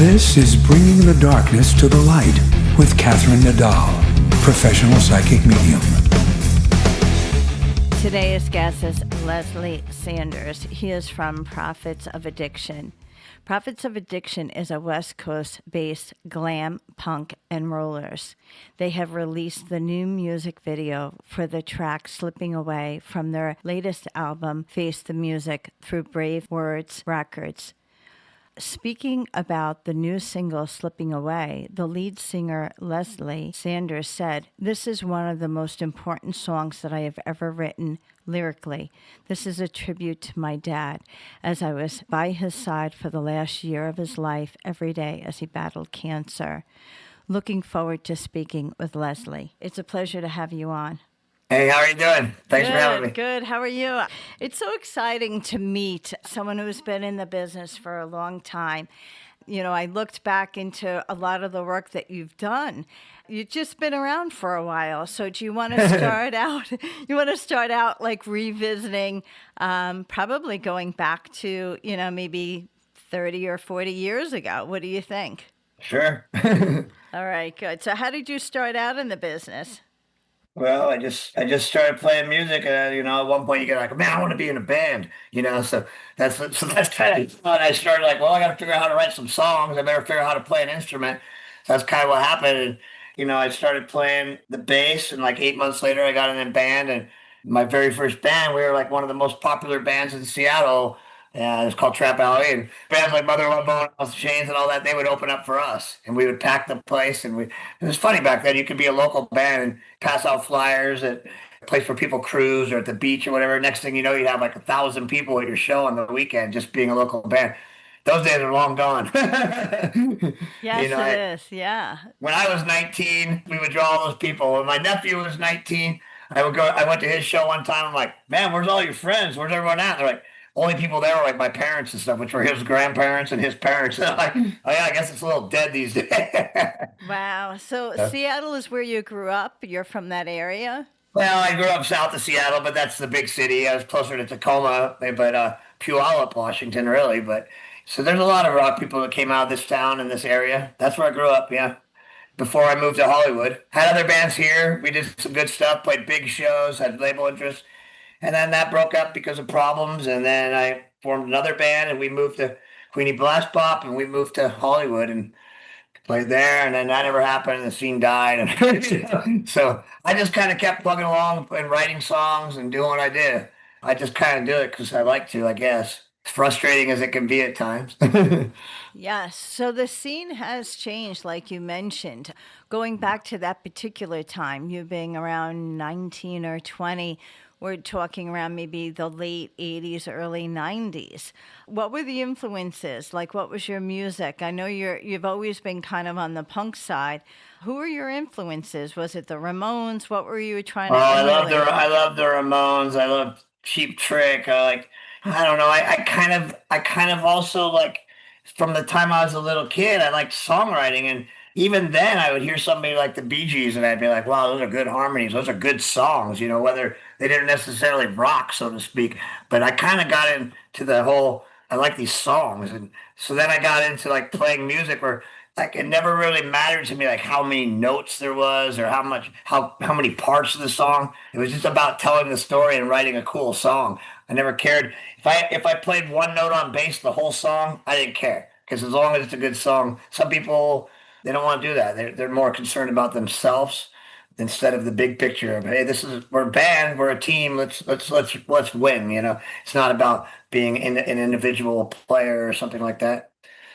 This is Bringing the Darkness to the Light with Catherine Nadal, professional psychic medium. Today's guest is Lesli Sanders. He is from Prophets of Addiction. Prophets of Addiction is a West Coast-based glam, punk, and rollers. They have released the new music video for the track Slipping Away from their latest album, Face the Music, through Brave Words Records. Speaking about the new single, Slipping Away, the lead singer, Lesli Sanders, said, "This is one of the most important songs that I have ever written lyrically. This is a tribute to my dad, as I was by his side for the last year of his life every day as he battled cancer." Looking forward to speaking with Lesli. It's a pleasure to have you on. Hey, how are you doing? Thanks for having me. Good. How are you? It's so exciting to meet someone who's been in the business for a long time. You know, I looked back into a lot of the work that you've done. You've just been around for a while. So do you want to start out? You want to start out like revisiting, probably going back to, maybe 30 or 40 years ago. What do you think? Sure. All right, good. So how did you start out in the business? Well, I just started playing music, and at one point you get like, man, I want to be in a band, So that's kind of fun. I started like, well, I got to figure out how to write some songs. I better figure out how to play an instrument. So that's kind of what happened. And I started playing the bass, and like 8 months later, I got in a band. And my very first band, we were like one of the most popular bands in Seattle. Yeah, it's called Trap Alley, and bands like Mother Love Bone, House of Chains, and all that, they would open up for us, and we would pack the place. And it was funny back then. You could be a local band and pass out flyers at a place where people cruise or at the beach or whatever. Next thing you know, you'd have like 1,000 people at your show on the weekend just being a local band. Those days are long gone. Yes, it is. Yeah. When I was 19, we would draw all those people. When my nephew was 19, I went to his show one time. I'm like, man, where's all your friends? Where's everyone at? They're like, only people there were like my parents and stuff, which were his grandparents and his parents. And I'm like, oh yeah, I guess it's a little dead these days. Wow. So Seattle is where you grew up. You're from that area? Well, I grew up south of Seattle, but that's the big city. I was closer to Tacoma, but Puyallup, Washington, really. But so there's a lot of rock people that came out of this town and this area. That's where I grew up, yeah. Before I moved to Hollywood. Had other bands here. We did some good stuff, played big shows, had label interest. And then that broke up because of problems. And then I formed another band, and we moved to Queenie Blast Pop, and we moved to Hollywood and played there. And then that never happened, and the scene died. And so I just kind of kept plugging along and writing songs and doing what I did. I just kind of do it because I like to, I guess. As frustrating as it can be at times. Yes. So the scene has changed, like you mentioned. Going back to that particular time, you being around 19 or 20, we're talking around maybe the late 80s, early 90s. What were the influences? Like, what was your music? I know you've always been kind of on the punk side. Who were your influences? Was it the Ramones? What were you trying to emulate? I love the Ramones. I love Cheap Trick. I don't know. I kind of also like, from the time I was a little kid, I liked songwriting. And even then I would hear somebody like the Bee Gees and I'd be like, wow, those are good harmonies. Those are good songs, whether they didn't necessarily rock, so to speak. But I kind of got into the whole, I like these songs. And so then I got into like playing music where like it never really mattered to me like how many notes there was or how many parts of the song. It was just about telling the story and writing a cool song. I never cared if I played one note on bass the whole song. I didn't care, because as long as it's a good song. Some people, they don't want to do that. They're more concerned about themselves instead of the big picture of, hey, we're a band, we're a team. Let's win. It's not about being an individual player or something like that.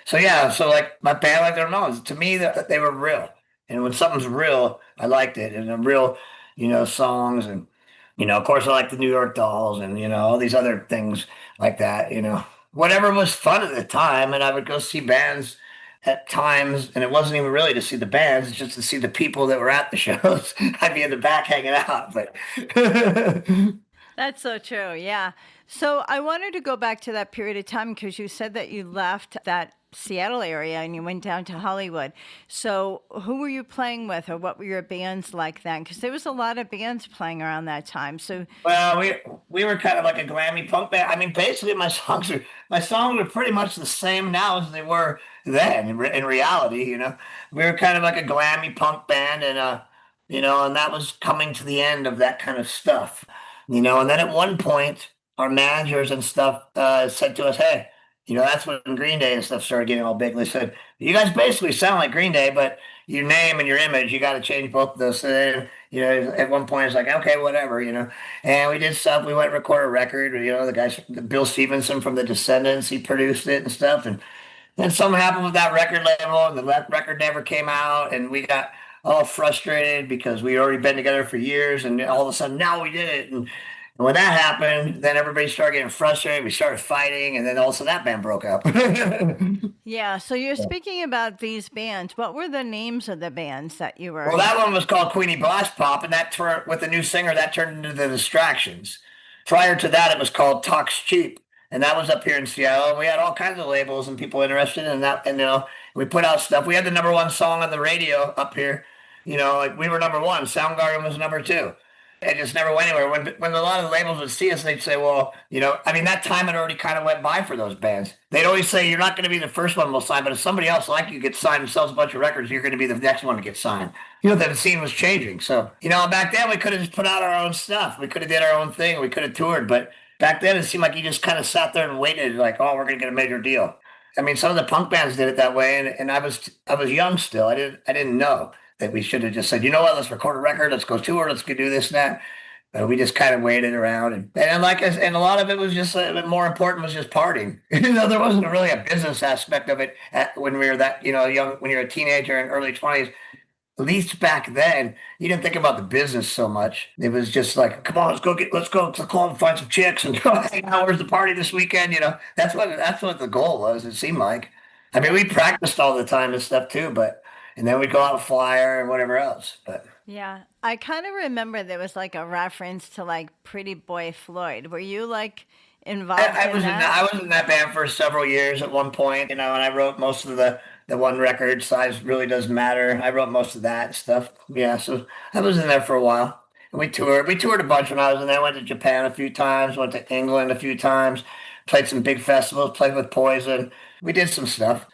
So yeah, so like my band, like the Ramones, to me that they were real. And when something's real, I liked it. And the real, songs, and of course I like the New York Dolls and all these other things like that. Whatever was fun at the time, and I would go see bands at times, and it wasn't even really to see the bands, it's just to see the people that were at the shows. I'd be in the back hanging out, but That's so true, yeah. So I wanted to go back to that period of time because you said that you left that Seattle area and you went down to Hollywood. So who were you playing with, or what were your bands like then? Because there was a lot of bands playing around that time. So Well, we were kind of like a glammy punk band. I mean, basically, my songs are pretty much the same now as they were then. In reality, we were kind of like a glammy punk band, and that was coming to the end of that kind of stuff. And then at one point, our managers and stuff said to us, "Hey, that's when Green Day and stuff started getting all big." They said, "You guys basically sound like Green Day, but your name and your image, you got to change both of those." And, at one point, it's like, okay, whatever. And we did stuff. We went and recorded a record. The guys, Bill Stevenson from the Descendants, he produced it and stuff. And then something happened with that record label, and the record never came out. And we got all frustrated because we had already been together for years. And all of a sudden, now we did it. And when that happened, then everybody started getting frustrated. We started fighting, and then also that band broke up. yeah, so you're speaking about these bands. What were the names of the bands that you were? Well, that one was called Queenie Blast Pop, and that turned with the new singer that turned into the Distractions. Prior to that, it was called Talks Cheap, and that was up here in Seattle. And we had all kinds of labels and people interested in that, and we put out stuff. We had the number one song on the radio up here. Like we were number one. Soundgarden was number two. It just never went anywhere. When a lot of the labels would see us, they'd say, well, I mean, that time had already kind of went by for those bands. They'd always say, you're not going to be the first one we'll sign, but if somebody else like you gets signed and sells a bunch of records, you're going to be the next one to get signed. The scene was changing. So, back then we could have just put out our own stuff. We could have did our own thing. We could have toured. But back then it seemed like you just kind of sat there and waited like, oh, we're going to get a major deal. I mean, some of the punk bands did it that way. And I was young still. I didn't know that we should have just said, you know what, let's record a record. Let's go tour. Let's go do this and that. We just kind of waited around, and a lot of it was just more important was just partying. There wasn't really a business aspect of it when we were that young. When you're a teenager in early 20s, at least back then, you didn't think about the business so much. It was just like, come on, let's go to the club and find some chicks and go hang out. Where's the party this weekend? That's what the goal was. It seemed like. I mean, we practiced all the time and stuff too, and then we'd go out and flyer and whatever else, but. Yeah, I kind of remember there was like a reference to like Pretty Boy Floyd. Were you like involved in that? I was in that band for several years at one point, and I wrote most of the one record, Size Really Does Matter. I wrote most of that stuff. Yeah, so I was in there for a while. And we toured. We toured a bunch when I was in there. Went to Japan a few times, went to England a few times, played some big festivals, played with Poison. We did some stuff.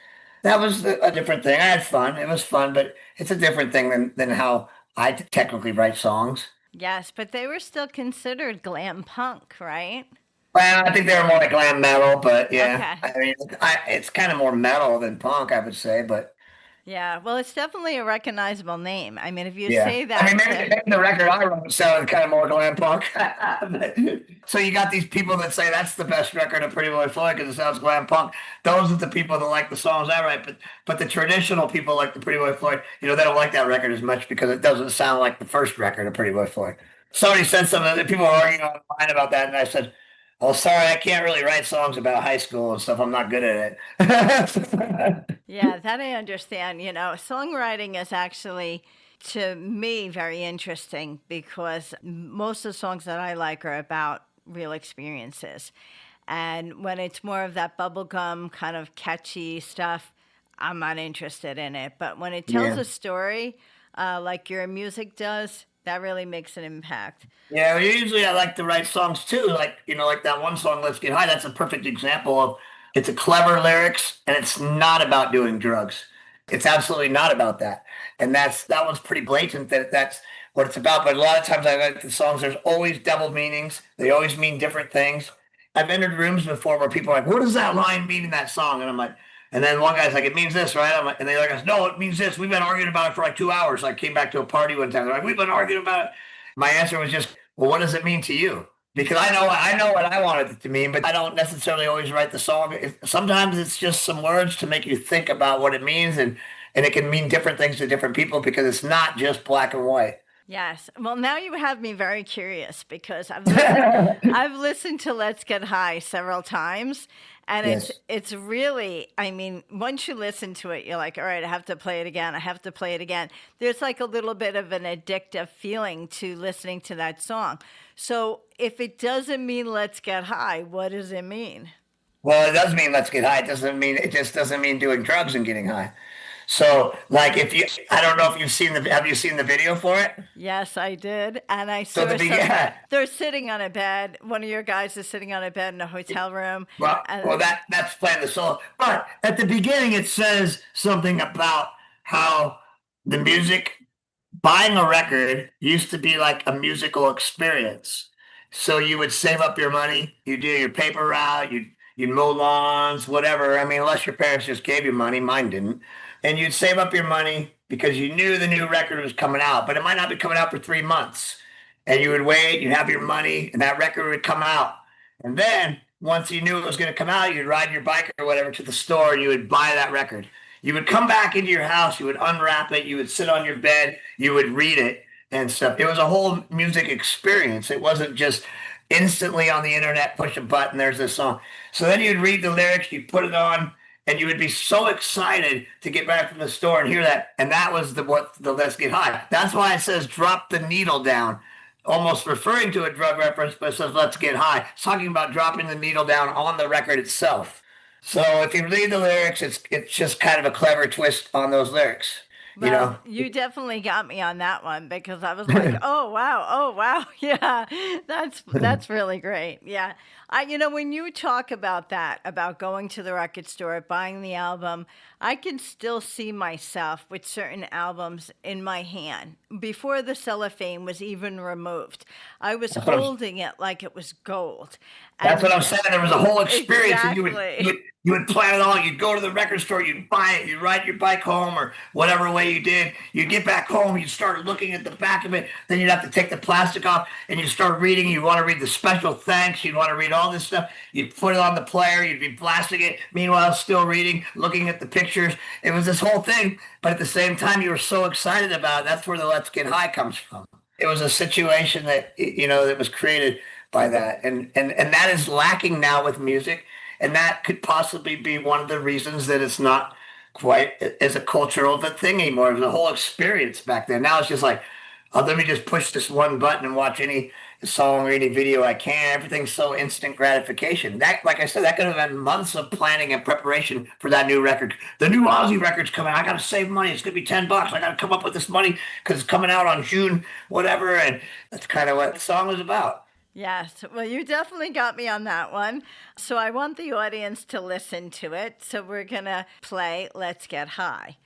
That was a different thing. I had fun. It was fun, but it's a different thing than how I technically write songs. Yes, but they were still considered glam punk, right? Well, I think they were more like glam metal, but yeah, Okay. I mean, it's kind of more metal than punk, I would say, but Yeah, well, it's definitely a recognizable name. I mean, if you yeah. say I mean, that maybe the record I wrote sounded kind of more glam punk. So you got these people that say that's the best record of Pretty Boy Floyd because it sounds glam punk. Those are the people that like the songs I write, but the traditional people like the Pretty Boy Floyd, they don't like that record as much because it doesn't sound like the first record of Pretty Boy Floyd. Somebody said something, people were arguing online about that, and I said, "Oh, sorry, I can't really write songs about high school and stuff. I'm not good at it." yeah, that I understand. Songwriting is actually, to me, very interesting because most of the songs that I like are about real experiences. And when it's more of that bubblegum kind of catchy stuff, I'm not interested in it. But when it tells Yeah. a story, like your music does, that really makes an impact. Yeah, well, usually I like to write songs too. Like that one song, Let's Get High. That's a perfect example of it's a clever lyrics and it's not about doing drugs. It's absolutely not about that. And that one's pretty blatant that that's what it's about. But a lot of times I like the songs, there's always double meanings. They always mean different things. I've entered rooms before where people are like, what does that line mean in that song? And I'm like, and then one guy's like, it means this, right? I'm like, and the other guy's, no, it means this. We've been arguing about it for like 2 hours. I came back to a party one time. They're like, we've been arguing about it. My answer was just, well, what does it mean to you? Because I know what I wanted it to mean, but I don't necessarily always write the song. Sometimes it's just some words to make you think about what it means, and it can mean different things to different people because it's not just black and white. Yes. Well, now you have me very curious because I've listened to Let's Get High several times, and it's Yes. it's really, I mean, once you listen to it, you're like, all right, I have to play it again. I have to play it again. There's like a little bit of an addictive feeling to listening to that song. So if it doesn't mean Let's Get High, what does it mean? Well, it does mean let's get high. It just doesn't mean doing drugs and getting high. So, like, I don't know if have you seen the video for it? Yes, I did. And I So saw yeah. they're sitting on a bed. One of your guys is sitting on a bed in a hotel room. Well, that's playing the solo. But at the beginning, it says something about how the music, buying a record used to be like a musical experience. So you would save up your money, you do your paper route, you'd mow lawns, whatever. I mean, unless your parents just gave you money, mine didn't. And you'd save up your money because you knew the new record was coming out, but it might not be coming out for 3 months. And you would wait, you'd have your money, and that record would come out. And then once you knew it was going to come out, you'd ride your bike or whatever to the store and you would buy that record. You would come back into your house, you would unwrap it, you would sit on your bed, you would read it and stuff. It was a whole music experience. It wasn't just instantly on the internet, push a button, there's this song. So then you'd read the lyrics, you'd put it on, and you would be so excited to get back from the store and hear that. And that was the Let's Get High. That's why it says drop the needle down, almost referring to a drug reference, but it says let's get high. It's talking about dropping the needle down on the record itself. So if you read the lyrics, it's just kind of a clever twist on those lyrics. You Well, know, you definitely got me on that one because I was like, oh wow, yeah, that's really great. Yeah, when you talk about that, about going to the record store, buying the album, I can still see myself with certain albums in my hand before the cellophane was even removed. I was that's what I'm, holding it like it was gold, that's and what I'm saying. There was a whole experience, and exactly. you would plan it all. You'd go to the record store, you'd buy it, you'd ride your bike home, or whatever way you did. You'd get back home, you'd start looking at the back of it. Then you'd have to take the plastic off, and you start reading. You want to read the special thanks. You'd want to read all this stuff. You'd put it on the player. You'd be blasting it. Meanwhile, still reading, looking at the pictures. It was this whole thing, but at the same time, you were so excited about it. That's where the Let's Get High comes from. It was a situation that was created by that, and that is lacking now with music, and that could possibly be one of the reasons that it's not quite as a cultural of a thing anymore. It was a whole experience back then. Now it's just like, oh, let me just push this one button and watch any song or any video I can. Everything's so instant gratification. That, like I said, that could have been months of planning and preparation for that new record. The new Ozzy record's coming. I got to save money. It's going to be $10. I got to come up with this money because it's coming out on June, whatever. And that's kind of what the song was about. Yes, well, you definitely got me on that one. So I want the audience to listen to it. So we're going to play Let's Get High.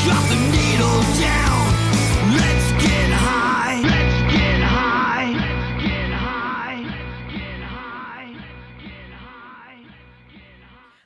Drop the needle down. Let's get high. Let's get high. Get high. Get high. Get high.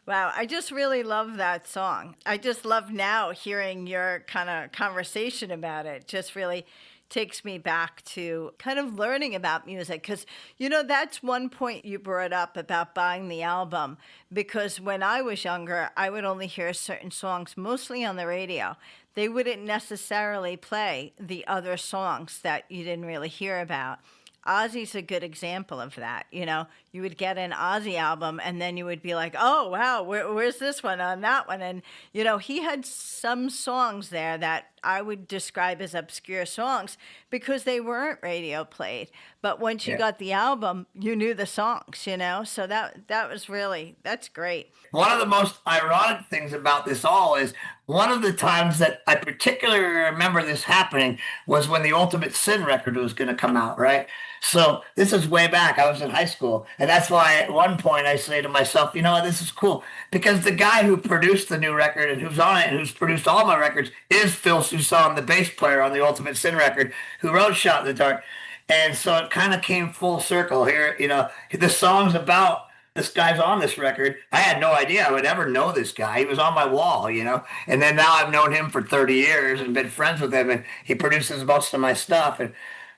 Wow, I just really love that song. I just love now hearing your kind of conversation about it. Just really takes me back to kind of learning about music because, you know, that's one point you brought up about buying the album because when I was younger, I would only hear certain songs, mostly on the radio. They wouldn't necessarily play the other songs that you didn't really hear about. Ozzy's a good example of that. You know, you would get an Ozzy album and then you would be like, oh, wow, where's this one on that one? And, you know, he had some songs there that I would describe as obscure songs because they weren't radio played. But once you got the album, you knew the songs, you know? So that was really, that's great. One of the most ironic things about this all is one of the times that I particularly remember this happening was when the Ultimate Sin record was going to come out, right? So this is way back. I was in high school. And that's why at one point I say to myself, you know what, this is cool. Because the guy who produced the new record and who's on it and who's produced all my records is Phil Soussan, the bass player on the Ultimate Sin record, who wrote Shot in the Dark. And so it kind of came full circle here. You know, the song's about this guy's on this record. I had no idea I would ever know this guy. He was on my wall, you know. And then now I've known him for 30 years and been friends with him, and he produces most of my stuff. And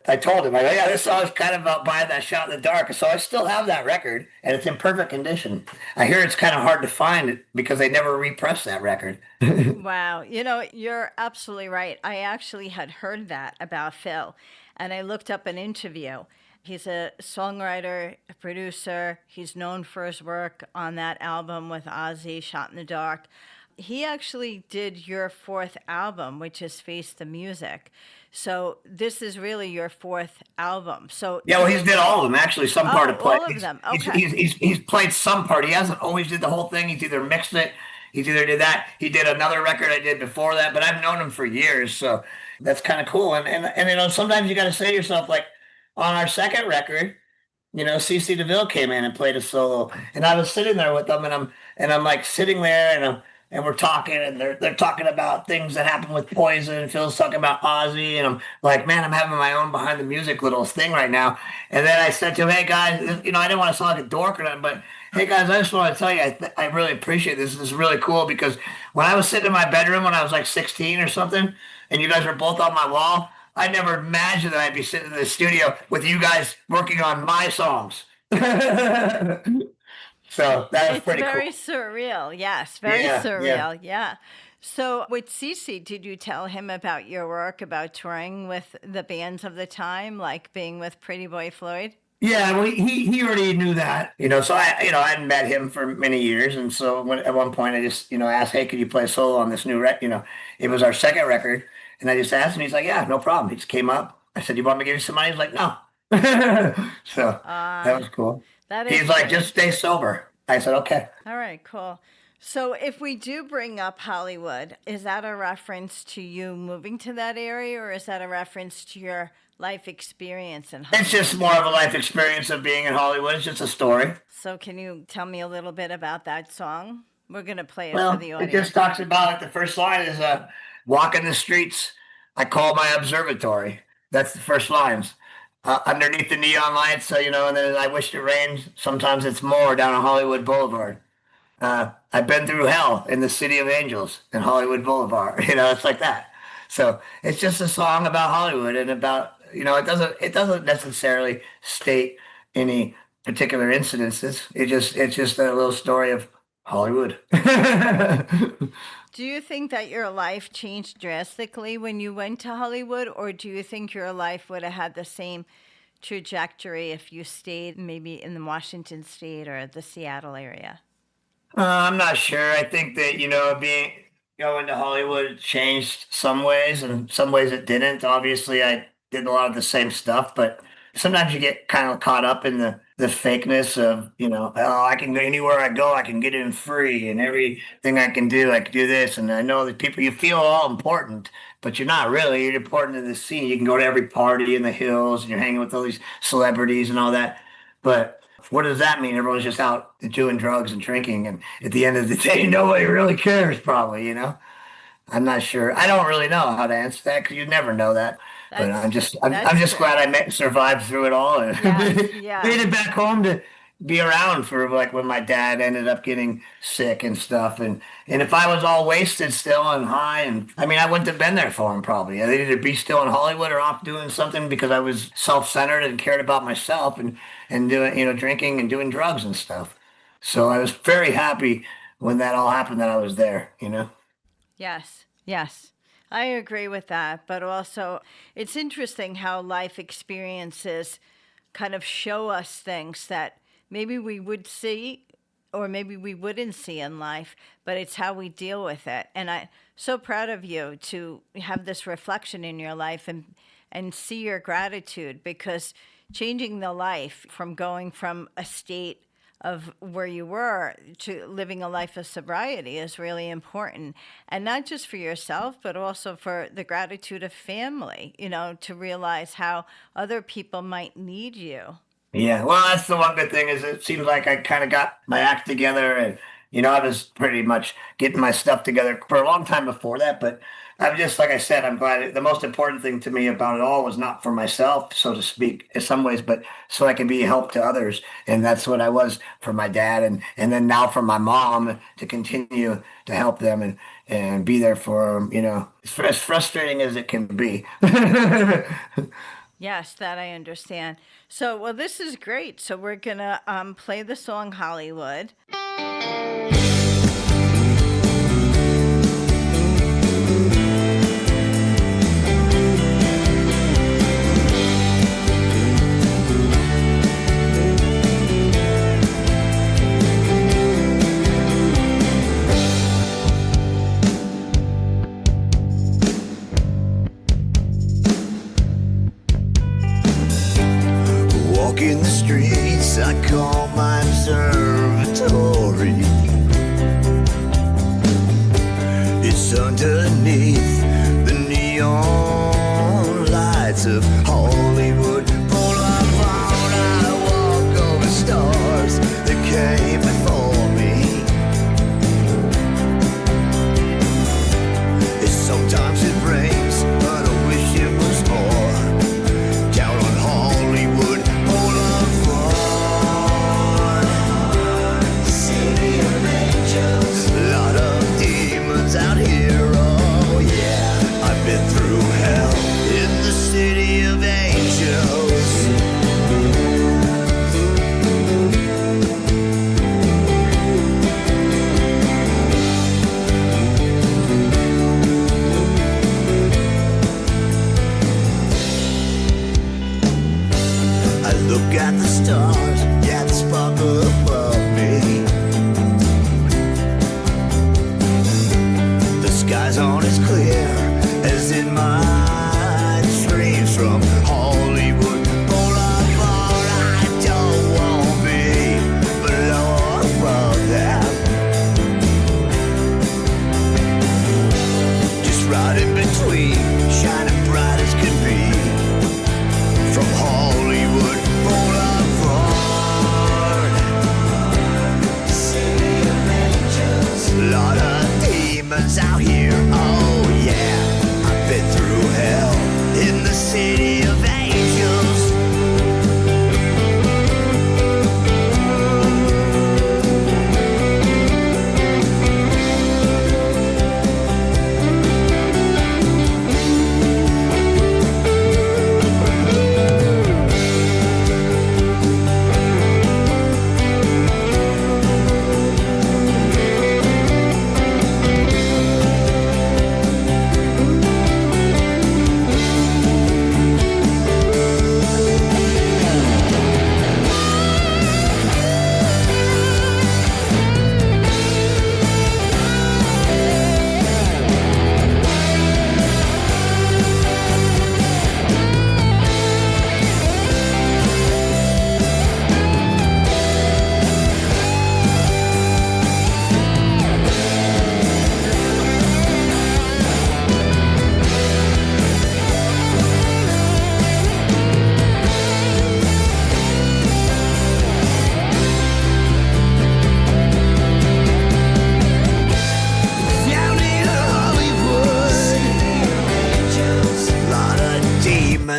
I told him, I go, yeah, this song is kind of about buying that Shot in the Dark. So I still have that record, and it's in perfect condition. I hear it's kind of hard to find because they never repressed that record. Wow. You know, you're absolutely right. I actually had heard that about Phil, and I looked up an interview. He's a songwriter, a producer. He's known for his work on that album with Ozzy, Shot in the Dark. He actually did your fourth album, which is Face the Music. So this is really your fourth album. So yeah, well, he's did all of them actually. Some part of play. All of them. Okay. He's played some part. He hasn't always did the whole thing. He's either mixed it. He's either did that. He did another record I did before that. But I've known him for years, so that's kind of cool. And you know, sometimes you got to say to yourself, like on our second record, you know, CC DeVille came in and played a solo, and I was sitting there with them, and I'm like sitting there, and we're talking, and they're talking about things that happened with Poison, and Phil's talking about Ozzy, and I'm like, man, I'm having my own behind the music little thing right now. And then I said to him, hey guys, you know, I didn't want to sound like a dork or nothing, but hey guys, I just want to tell you, I really appreciate this. This is really cool because when I was sitting in my bedroom when I was like 16 or something, and you guys were both on my wall, I never imagined that I'd be sitting in the studio with you guys working on my songs. So that was pretty cool. It's very surreal. Yes, very surreal. Yeah. So with Cece, did you tell him about your work, about touring with the bands of the time, like being with Pretty Boy Floyd? Yeah, well, he already knew that, you know. So I hadn't met him for many years, and so at one point I just, you know, asked, hey, could you play solo on this new record? You know, it was our second record, and I just asked him. He's like, yeah, no problem. He just came up. I said, you want me to give you some money? He's like, no. So that was cool. He's like, just stay sober. I said, okay. All right, cool. So if we do bring up Hollywood, is that a reference to you moving to that area, or is that a reference to your life experience in Hollywood? It's just more of a life experience of being in Hollywood. It's just a story. So can you tell me a little bit about that song? We're going to play it for the audience. It just talks about, like, the first line is, walking the streets, I call my observatory. That's the first lines. Underneath the neon lights, so, you know, and then I wish it rained. Sometimes it's more down on Hollywood Boulevard. I've been through hell in the city of angels in Hollywood Boulevard. You know, it's like that. So it's just a song about Hollywood and about, you know, it doesn't necessarily state any particular incidences. It's just a little story of Hollywood. Do you think that your life changed drastically when you went to Hollywood, or do you think your life would have had the same trajectory if you stayed maybe in the Washington State or the Seattle area? I'm not sure. I think that, you know, going to Hollywood changed some ways, and some ways it didn't. Obviously, I did a lot of the same stuff, but sometimes you get kind of caught up in the fakeness of, you know, oh, I can go anywhere I go, I can get in free, and everything I can do this. And I know that people, you feel all important, but you're not really. You're important in the scene. You can go to every party in the hills, and you're hanging with all these celebrities and all that. But what does that mean? Everyone's just out doing drugs and drinking, and at the end of the day, nobody really cares, probably, you know. I'm not sure. I don't really know how to answer that because you never know that. But That's I'm that's just glad I survived through it all and yes, made yes. it back home to be around for like when my dad ended up getting sick and stuff. And if I was all wasted still and high, and I mean, I wouldn't have been there for him probably. I'd either be still in Hollywood or off doing something because I was self-centered and cared about myself and doing, drinking and doing drugs and stuff. So I was very happy when that all happened that I was there. Yes, yes. I agree with that. But also, it's interesting how life experiences kind of show us things that maybe we would see or maybe we wouldn't see in life, but it's how we deal with it. And I'm so proud of you to have this reflection in your life and see your gratitude because changing the life from going from a state of where you were to living a life of sobriety is really important. And not just for yourself, but also for the gratitude of family, to realize how other people might need you. Yeah, well, that's the one good thing is it seems like I kind of got my act together, and I was pretty much getting my stuff together for a long time before that. But I'm just like I said, I'm glad. The most important thing to me about it all was not for myself, so to speak, in some ways, but so I can be a help to others, and that's what I was for my dad, and then now for my mom to continue to help them and be there for them. As frustrating as it can be. Yes, that I understand. So, well, this is great. So, we're going to play the song Hollywood. Walking the streets I call my observatory. It's underneath the neon lights of Hollywood Boulevard. I walk over stars that came before me. Sometimes it rains, but I wish it was more. Down on Hollywood Boulevard, city of angels, a lot of demons out here. Oh yeah, I've been through hell in the city of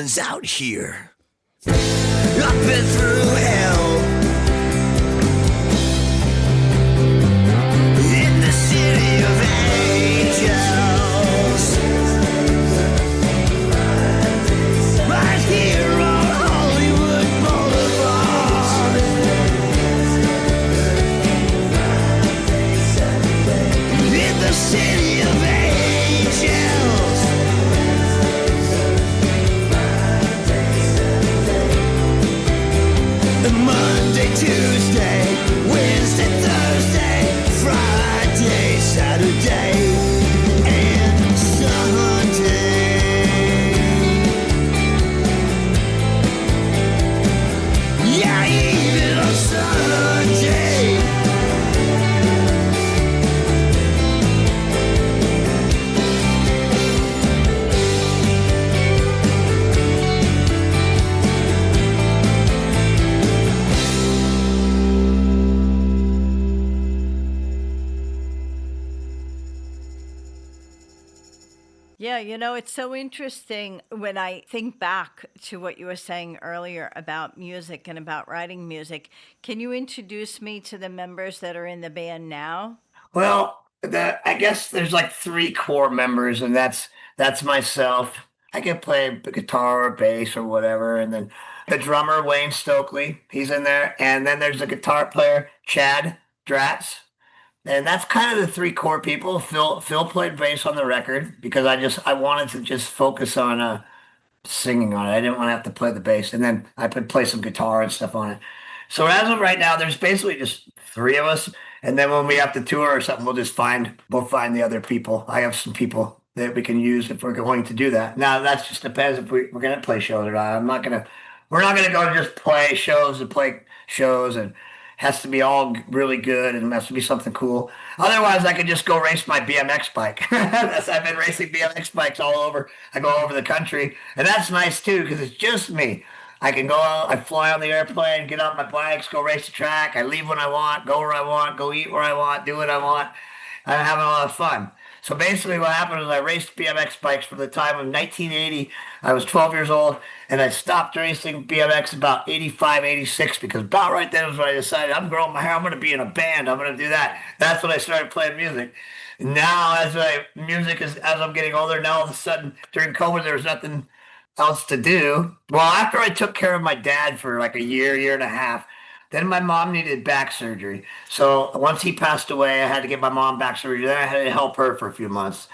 happens out here. I've been through hell in the city of angels, right here on Hollywood Boulevard. In the city of angels. Monday, Tuesday, Wednesday, Thursday, Friday, Saturday, and Sunday. Yeah, even on Sunday. Yeah, it's so interesting when I think back to what you were saying earlier about music and about writing music. Can you introduce me to the members that are in the band now? Well, I guess there's like three core members, and that's myself. I can play the guitar or bass or whatever, and then the drummer Wayne Stokely, he's in there, and then there's the guitar player Chad Dratz, and that's kind of the three core people. Phil played bass on the record because I wanted to just focus on singing on it. I didn't want to have to play the bass, and then I could play some guitar and stuff on it. So as of right now, there's basically just three of us, and then when we have to tour or something, we'll find the other people. I have some people that we can use if we're going to do that. Now that just depends if we're going to play shows or not. We're not going to go just play shows and play shows, and has to be all really good and has to be something cool. Otherwise, I could just go race my BMX bike. I've been racing BMX bikes all over. I go over the country, and that's nice too because it's just me. I can go out, I fly on the airplane, get on my bikes, go race the track. I leave when I want, go where I want, go eat where I want, do what I want. I'm having a lot of fun. So basically what happened is I raced BMX bikes from the time of 1980. I was 12 years old, and I stopped racing BMX about 85, 86, because about right then was when I decided I'm growing my hair. I'm going to be in a band. I'm going to do that. That's when I started playing music. Now, as I'm getting older, now all of a sudden during COVID, there was nothing else to do. Well, after I took care of my dad for like a year and a half, then my mom needed back surgery. So once he passed away, I had to get my mom back surgery. Then I had to help her for a few months.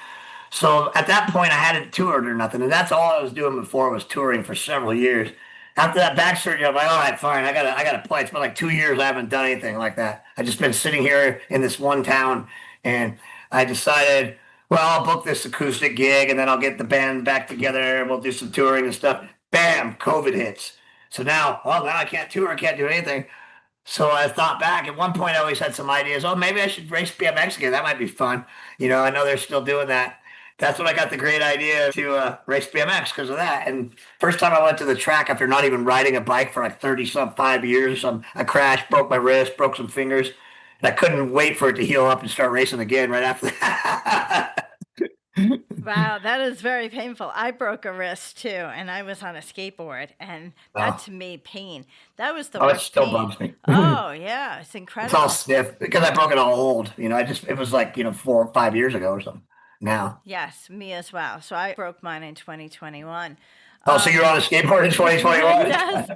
So at that point, I hadn't toured or nothing, and that's all I was doing before was touring for several years. After that back surgery, I'm like, all right, fine, I gotta play. It's been like 2 years I haven't done anything like that. I just been sitting here in this one town, and I decided, well, I'll book this acoustic gig, and then I'll get the band back together, and we'll do some touring and stuff. Bam, COVID hits. So now I can't tour, I can't do anything. So I thought back. At one point, I always had some ideas. Oh, maybe I should race BMX again. That might be fun. I know they're still doing that. That's when I got the great idea to race BMX because of that. And first time I went to the track after not even riding a bike for like 5 years, I crashed, broke my wrist, broke some fingers. And I couldn't wait for it to heal up and start racing again right after that. Wow, that is very painful. I broke a wrist too, and I was on a skateboard, and that to me, pain. That was the It worst still pain. bugs me. Oh, yeah, it's It's all incredible. stiff because I broke it all old. It was like, 4 or 5 years ago or something now. Yes, me as well. So I broke mine in 2021. Oh, so you're on a skateboard in 2021? Yes,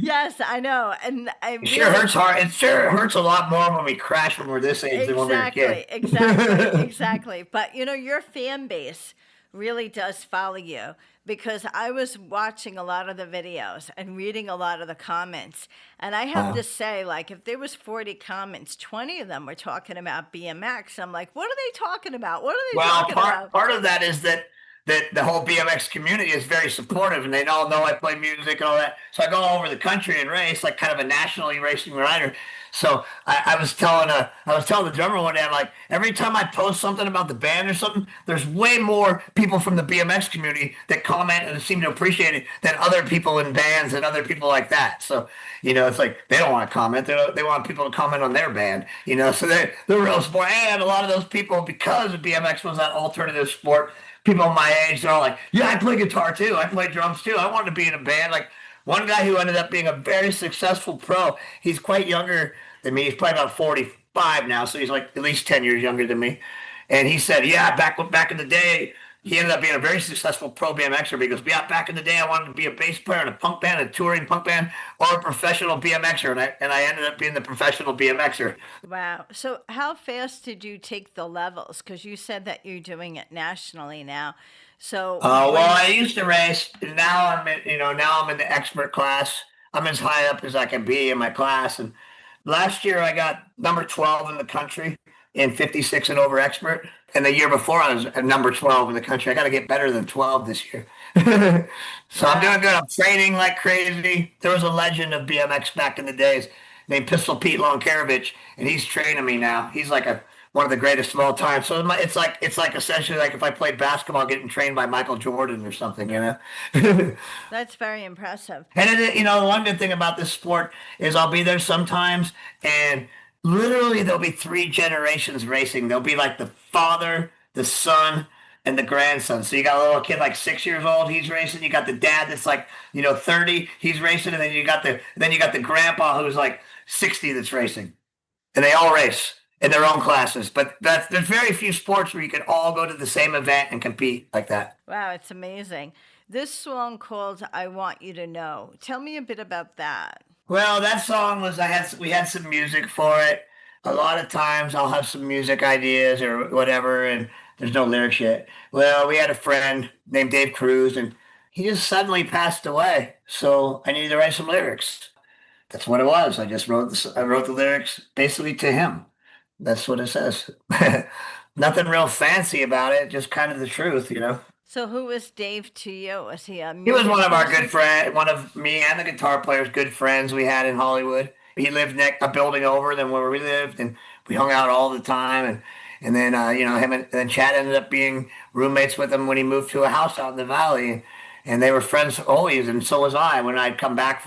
yes, I know. And I It sure really, hurts hard. It sure hurts a lot more when we crash when we're this age than when we were a kid. exactly. But your fan base really does follow you because I was watching a lot of the videos and reading a lot of the comments. And I have Uh, to say, like, if there was 40 comments, 20 of them were talking about BMX. I'm like, what are they talking about? What are they well, talking part about? part of that is that the whole BMX community is very supportive, and they all know I play music and all that. So I go all over the country and race, like kind of a nationally racing rider. So I was telling the drummer one day, I'm like, every time I post something about the band or something, there's way more people from the BMX community that comment and seem to appreciate it than other people in bands and other people like that. So, it's like they don't want to comment. They want people to comment on their band, so they're real sport. And a lot of those people, because BMX was that alternative sport, people my age, they're all like, yeah, I play guitar too. I play drums too. I wanted to be in a band. Like one guy who ended up being a very successful pro, he's quite younger than me. He's probably about 45 now, so he's like at least 10 years younger than me. And he said, yeah, back in the day, he ended up being a very successful pro BMXer because, yeah, back in the day, I wanted to be a bass player in a punk band, a touring punk band, or a professional BMXer, and I ended up being the professional BMXer. Wow. So how fast did you take the levels? Because you said that you're doing it nationally now. So Well, I used to race. And now now I'm in the expert class. I'm as high up as I can be in my class. And last year I got number 12 in the country in 56 and over expert. And the year before I was at number 12 in the country. I got to get better than 12 this year. So I'm doing good. I'm training like crazy. There was a legend of BMX back in the days named Pistol Pete Lonkarovich, and he's training me now. He's like one of the greatest of all time. So it's like essentially like if I played basketball, getting trained by Michael Jordan or something, that's very impressive. And the one good thing about this sport is I'll be there sometimes, and literally there'll be 3 generations racing. There'll be like the father, the son, and the grandson. So you got a little kid like 6 years old, he's racing. You got the dad that's like 30, he's racing, and then you got the grandpa who's like 60 that's racing, and they all race in their own classes. But there's very few sports where you can all go to the same event and compete like that. Wow, it's amazing. This song called "I Want You to Know." Tell me a bit about that. Well, that song was we had some music for it. A lot of times I'll have some music ideas or whatever, and there's no lyrics yet. Well, we had a friend named Dave Cruz, and he just suddenly passed away. So I needed to write some lyrics. That's what it was. I wrote the lyrics basically to him. That's what it says. Nothing real fancy about it, just kind of the truth, So who was Dave to you? Was he a He was one of our musician? good friends, one of me and the guitar player's good friends we had in Hollywood. He lived a building over than where we lived, and we hung out all the time. And then him and then Chad ended up being roommates with him when he moved to a house out in the valley, and they were friends always. And so was I. When I'd come back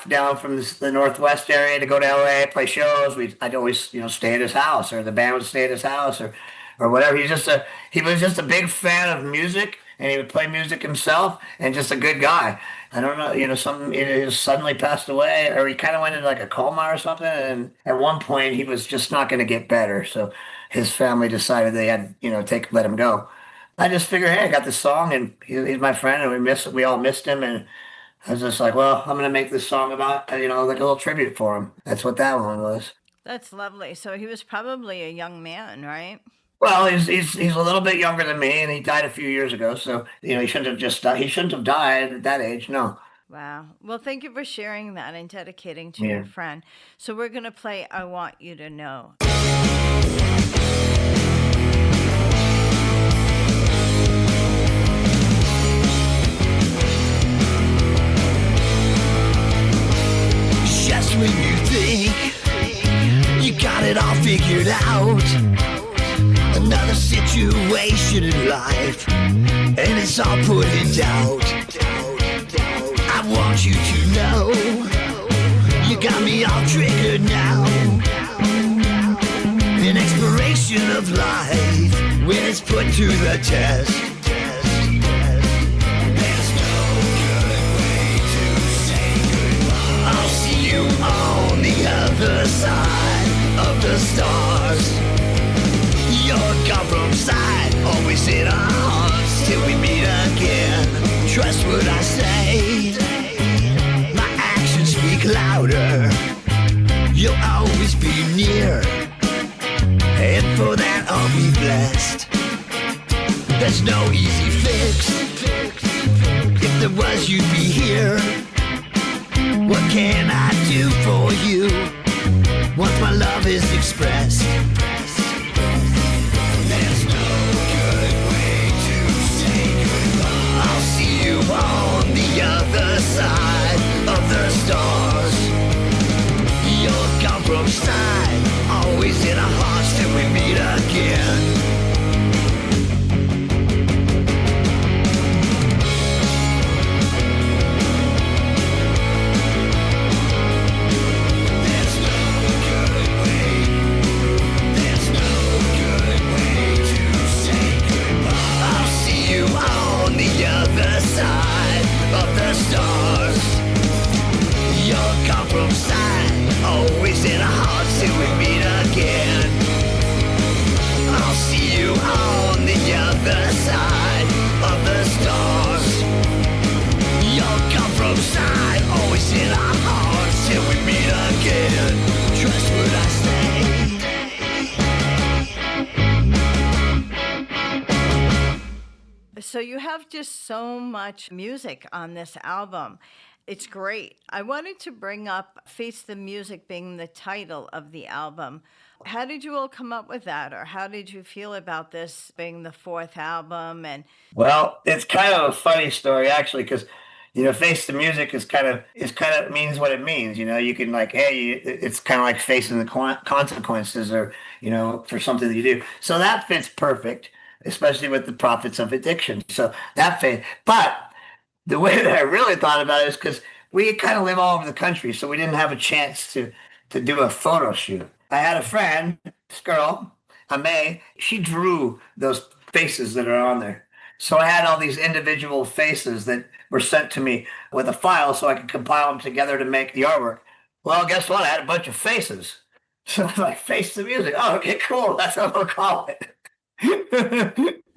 down from the Northwest area to go to LA, play shows, I'd always stay at his house, or the band would stay at his house, or whatever. He was just a big fan of music, and he would play music himself, and just a good guy. I don't know, he just suddenly passed away, or he kind of went into like a coma or something. And at one point, he was just not going to get better, so his family decided they had let him go. I just figured, hey, I got this song, and he's my friend, and we all missed him, and I was just like, well, I'm going to make this song about like a little tribute for him. That's what that one was. That's lovely. So he was probably a young man, right? Well, he's a little bit younger than me, and he died a few years ago. So he shouldn't have just died. He shouldn't have died at that age. No. Wow. Well, thank you for sharing that and dedicating to Yeah. your friend. So we're going to play "I Want You to Know." Just when you think you got it all figured out, another situation in life, and it's all put in doubt. I want you to know, you got me all triggered now. An exploration of life when it's put to the test. There's no good way to say goodbye. I'll see you on the other side of the stars. You're gone from sight, always in our hearts till we meet again. Trust what I say, my actions speak louder. You'll always be near, and for that I'll be blessed. There's no easy fix, if there was you'd be here. What can I do for you once my love is expressed? There's no good way to say goodbye. I'll see you on the other side of the stars. You're gone from always in our hearts till we meet again. So you have just so much music on this album. It's great. I wanted to bring up Face the Music being the title of the album. How did you all come up with that, or how did you feel about this being the fourth album? And Well, it's kind of a funny story actually, because face the music is kind of means what it means. You can like, hey, it's kind of like facing the consequences, or for something that you do. So that fits perfect, especially with the Prophets of Addiction. So that fits. But the way that I really thought about it is because we kind of live all over the country, so we didn't have a chance to do a photo shoot. I had a friend, this girl, May, she drew those faces that are on there. So I had all these individual faces that were sent to me with a file so I could compile them together to make the artwork. Well, guess what? I had a bunch of faces. So I was like, Face the Music. Oh, okay, cool. That's what we'll call it.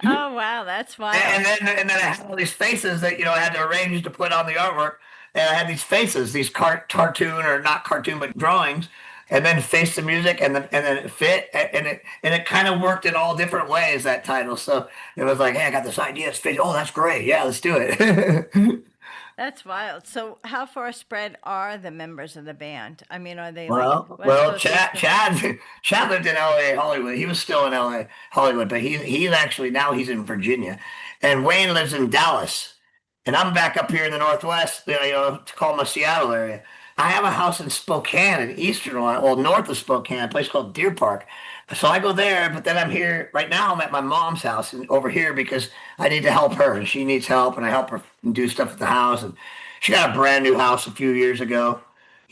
oh wow, that's wild. And then I had all these faces that I had to arrange to put on the artwork. And I had these faces, these cartoon, or not cartoon, but drawings. And then Face the Music, and then it fit, and it kind of worked in all different ways, that title. So it was like, hey, I got this idea. It's face. Oh, that's great. Yeah, let's do it. That's wild. So how far spread are the members of the band? I mean, are they well, like well, Chad lived in L.A. Hollywood. He was still in L.A. Hollywood, but he's actually now he's in Virginia, and Wayne lives in Dallas, and I'm back up here in the Northwest, Tacoma, Seattle area. I have a house in Spokane, in Eastern, north of Spokane, a place called Deer Park. So I go there, but then I'm here right now. I'm at my mom's house over here because I need to help her, and she needs help, and I help her do stuff at the house. And she got a brand new house a few years ago,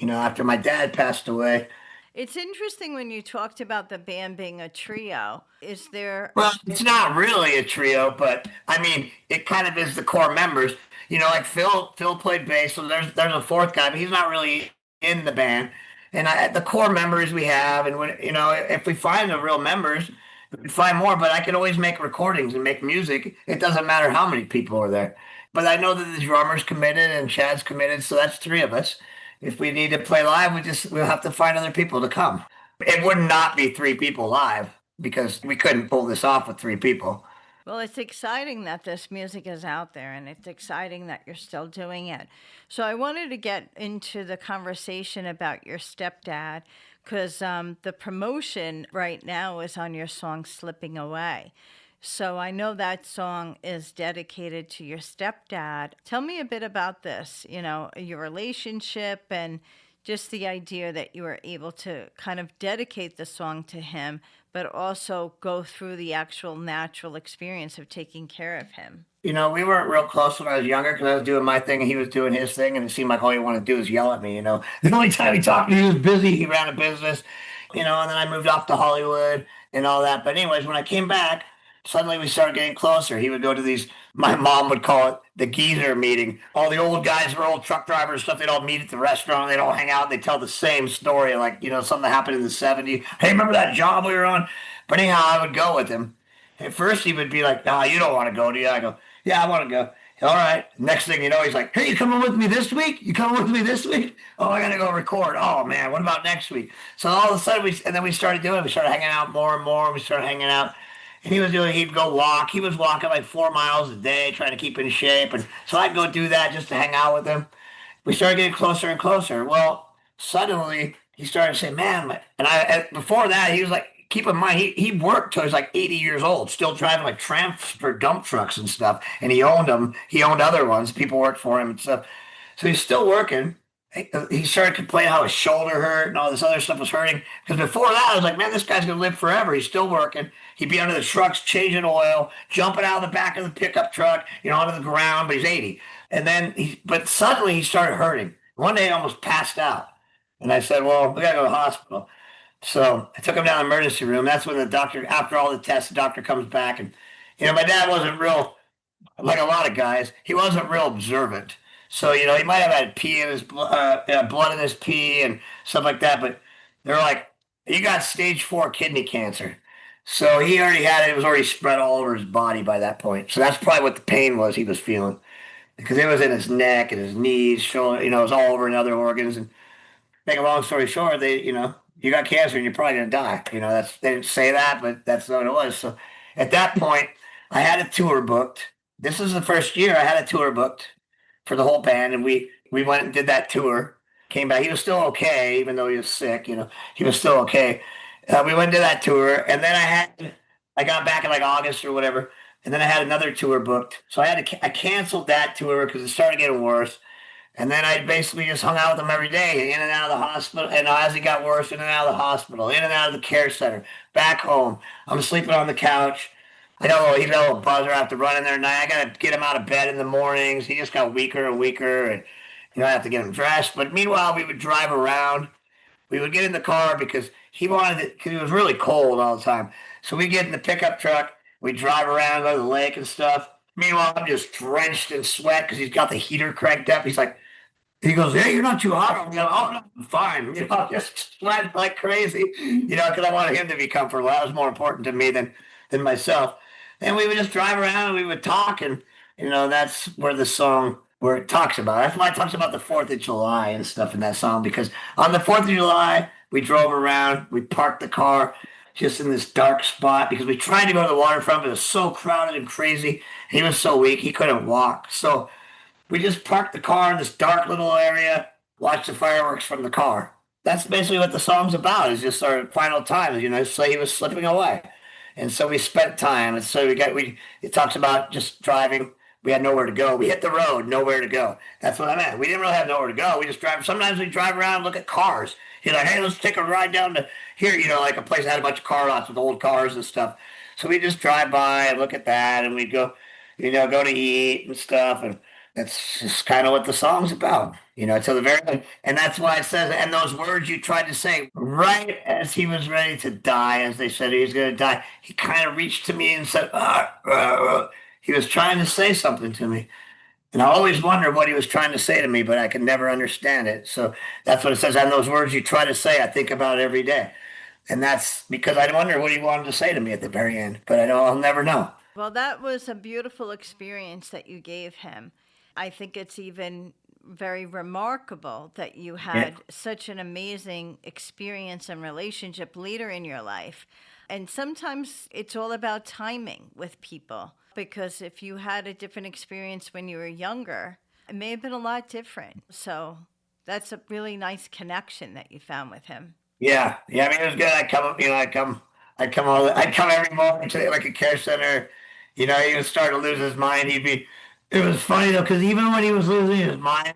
after my dad passed away. It's interesting when you talked about the band being a trio. Is there? Well, it's not really a trio, but I mean, it kind of is the core members. Like Phil played bass, so there's a fourth guy, but he's not really in the band. And the core members we have, and when if we find the real members, we find more. But I can always make recordings and make music. It doesn't matter how many people are there. But I know that the drummer's committed and Chad's committed, so that's three of us. If we need to play live, we'll have to find other people to come. It would not be three people live because we couldn't pull this off with three people. Well, it's exciting that this music is out there, and it's exciting that you're still doing it. So I wanted to get into the conversation about your stepdad, because the promotion right now is on your song Slipping Away. So I know that song is dedicated to your stepdad. Tell me a bit about this, your relationship, and just the idea that you were able to kind of dedicate the song to him, but also go through the actual natural experience of taking care of him. We weren't real close when I was younger because I was doing my thing and he was doing his thing, and it seemed like all he wanted to do was yell at me. The only time he talked to me, he was busy. He ran a business, and then I moved off to Hollywood and all that. But anyways, when I came back, suddenly we started getting closer. He would go to these, my mom would call it the geezer meeting. All the old guys were old truck drivers and stuff. They'd all meet at the restaurant. They'd all hang out. They'd tell the same story, like, something that happened in the 70s. Hey, remember that job we were on? But anyhow, I would go with him. At first, he would be like, no, you don't want to go, do you? I go, yeah, I want to go. All right. Next thing you know, he's like, hey, you coming with me this week? You coming with me this week? Oh, I got to go record. Oh, man, what about next week? So all of a sudden, we started doing it. We started hanging out more and more. We started hanging out. And he'd go walk. He was walking like 4 miles a day, trying to keep in shape. And so I'd go do that just to hang out with him. We started getting closer and closer. Well, suddenly he started saying, man, before that, he was like, keep in mind, he worked till he was like 80 years old, still driving like transfer dump trucks and stuff. And he owned them. He owned other ones. People worked for him and stuff. So he's still working. he started complaining how his shoulder hurt and all this other stuff was hurting. Because before that, I was like, man, this guy's gonna live forever. He's still working. He'd be under the trucks changing oil, jumping out of the back of the pickup truck, onto the ground. But he's 80. And then, but suddenly he started hurting. One day, he almost passed out. And I said, well, we gotta go to the hospital. So I took him down to the emergency room. That's when the doctor, after all the tests, the doctor comes back and, my dad wasn't real, like a lot of guys, he wasn't real observant. So, he might have had pee in his blood in his pee and stuff like that. But they're like, you got stage 4 kidney cancer. So he already had it. It was already spread all over his body by that point. So that's probably what the pain was he was feeling, because it was in his neck and his knees, shoulder, it was all over in other organs. And make a long story short, you got cancer and you're probably going to die. They didn't say that, but that's what it was. So at that point, I had a tour booked. This is the first year I had a tour booked for the whole band, and we went and did that tour. Came back. He was still okay, even though he was sick. He was still okay. We went to that tour, and then I got back in like August or whatever, and then I had another tour booked. So I canceled that tour because it started getting worse. And then I basically just hung out with him every day, in and out of the hospital. And as he got worse, in and out of the hospital, in and out of the care center, back home. I'm sleeping on the couch. I know he's got a little buzzer. I have to run in there at night. I got to get him out of bed in the mornings. He just got weaker and weaker, and I have to get him dressed. But meanwhile, we would drive around. We would get in the car because he wanted it, because it was really cold all the time. So we get in the pickup truck. We drive around, go to the lake and stuff. Meanwhile, I'm just drenched in sweat because he's got the heater cranked up. He's like, he goes, "Hey, you're not too hot." I'm like, "Oh, no, I'm fine." Just sweating like crazy, because I wanted him to be comfortable. That was more important to me than myself. And we would just drive around and we would talk, and that's where it talks about. That's why it talks about the 4th of July and stuff in that song, because on the 4th of July we drove around, we parked the car just in this dark spot because we tried to go to the waterfront, but it was so crowded and crazy. He was so weak he couldn't walk, so we just parked the car in this dark little area, watched the fireworks from the car. That's basically what the song's about. Is just our final time. So he was slipping away. And so we spent time, and so it talks about just driving. We had nowhere to go. We hit the road, nowhere to go. That's what I meant. We didn't really have nowhere to go. We just drive. Sometimes we drive around and look at cars. He's like, "Hey, let's take a ride down to here," like a place that had a bunch of car lots with old cars and stuff. So we just drive by and look at that, and we go, go to eat and stuff. And that's just kind of what the song's about, to the very end. And that's why it says, and those words you tried to say right as he was ready to die, as they said he was going to die, he kind of reached to me and said, he was trying to say something to me. And I always wondered what he was trying to say to me, but I could never understand it. So that's what it says. And those words you try to say, I think about every day. And that's because I wonder what he wanted to say to me at the very end, but I'll never know. Well, that was a beautiful experience that you gave him. I think it's even very remarkable that you had such an amazing experience and relationship later in your life. And sometimes it's all about timing with people, because if you had a different experience when you were younger, it may have been a lot different. So that's a really nice connection that you found with him. Yeah. I mean, it was good. I'd come every morning to like a care center. He would start to lose his mind. It was funny though, because even when he was losing his mind,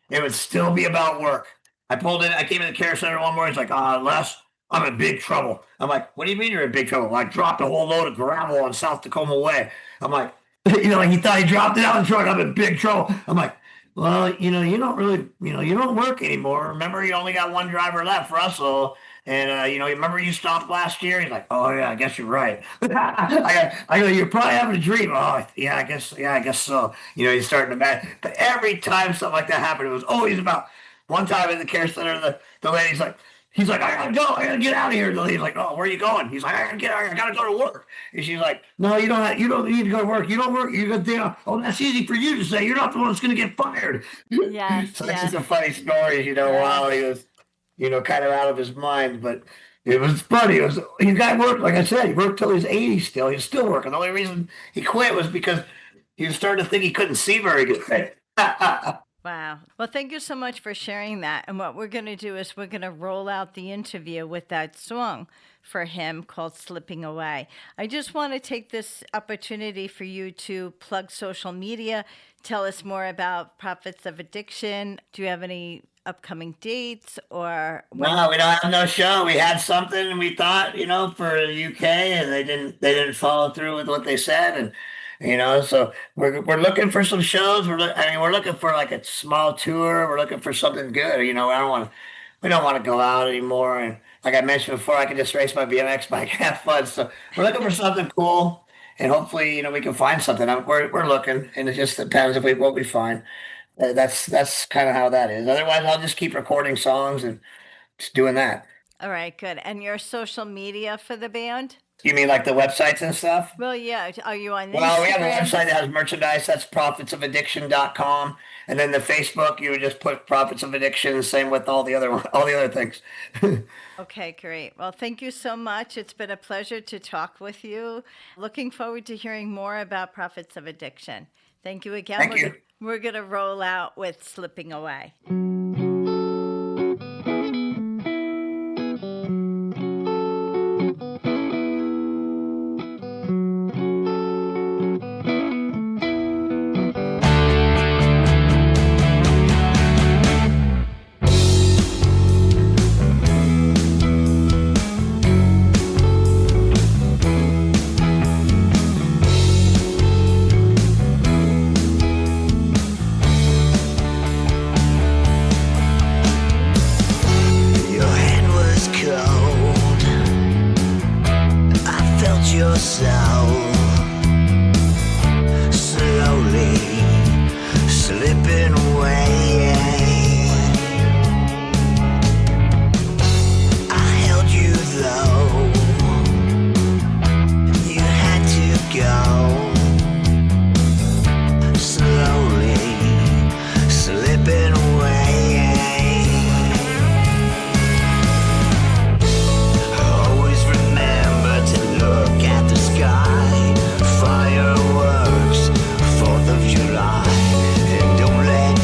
it would still be about work. I came in the care center one morning. He's like, "Les, I'm in big trouble." I'm like, "What do you mean you're in big trouble?" I dropped a whole load of gravel on South Tacoma Way. I'm like, like he thought he dropped it out in the truck. I'm in big trouble. I'm like, "Well, you don't really, you don't work anymore. Remember, you only got one driver left, Russell. And, remember you stopped last year?" He's like, "Oh, yeah, I guess you're right." I go, "You're probably having a dream." "Oh, yeah, I guess so." He's starting to mad. But every time something like that happened, it was always about one time in the care center, the lady's like, he's like, "I gotta go. I gotta get out of here." The lady's like, "Oh, where are you going?" He's like, "I gotta go to work." And she's like, "No, you don't need to go to work. You don't work. You got oh, that's easy for you to say. You're not the one that's going to get fired." Yes. So that's just a funny story, while he was, kind of out of his mind, but it was funny. He got work, like I said, he worked till he was 80 still. He was still working. The only reason he quit was because he was starting to think he couldn't see very good. Wow. Well, thank you so much for sharing that. And what we're going to do is we're going to roll out the interview with that song for him called Slipping Away. I just want to take this opportunity for you to plug social media, tell us more about Prophets of Addiction. Do you have any upcoming dates or when? No, we don't have no show. We had something and we thought, for UK, and they didn't follow through with what they said, and so we're looking for some shows. We're looking for like a small tour. We're looking for something good. We don't want to go out anymore. And like I mentioned before, I can just race my BMX bike, and have fun. So we're looking for something cool, and hopefully, we can find something. We're looking, and it just depends what we find. That's kind of how that is. Otherwise, I'll just keep recording songs and just doing that. All right, good. And your social media for the band? You mean like the websites and stuff? Well, yeah. Are you on Well, we have a Instagram? website that has merchandise. That's prophetsofaddiction.com. And then the Facebook, you would just put Prophets of Addiction. Same with all the other things. Okay, great. Well, thank you so much. It's been a pleasure to talk with you. Looking forward to hearing more about Prophets of Addiction. Thank you again. Thank you. We're going to roll out with Slipping Away. Your hand was cold. I felt your soul slowly slipping away. I held you low. You had to go slowly slipping away. Always remember to look at the sky. Fireworks, 4th of July. And don't let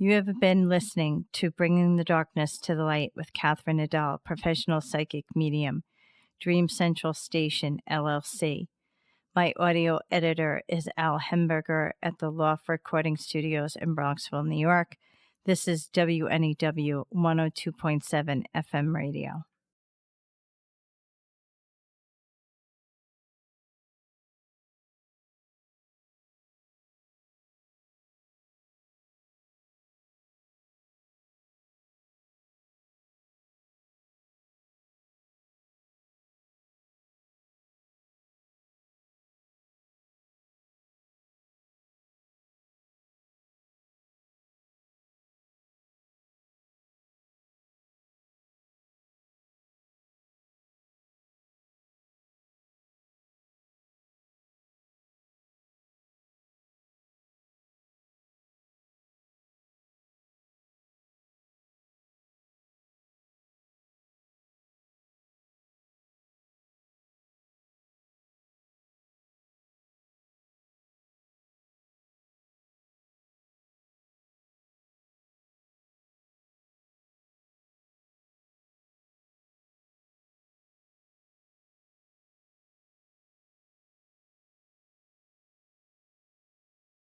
You have been listening to Bringing the Darkness to the Light with Catherine Adele, professional psychic medium, Dream Central Station, LLC. My audio editor is Al Hemberger at the Loft Recording Studios in Bronxville, New York. This is WNEW 102.7 FM radio.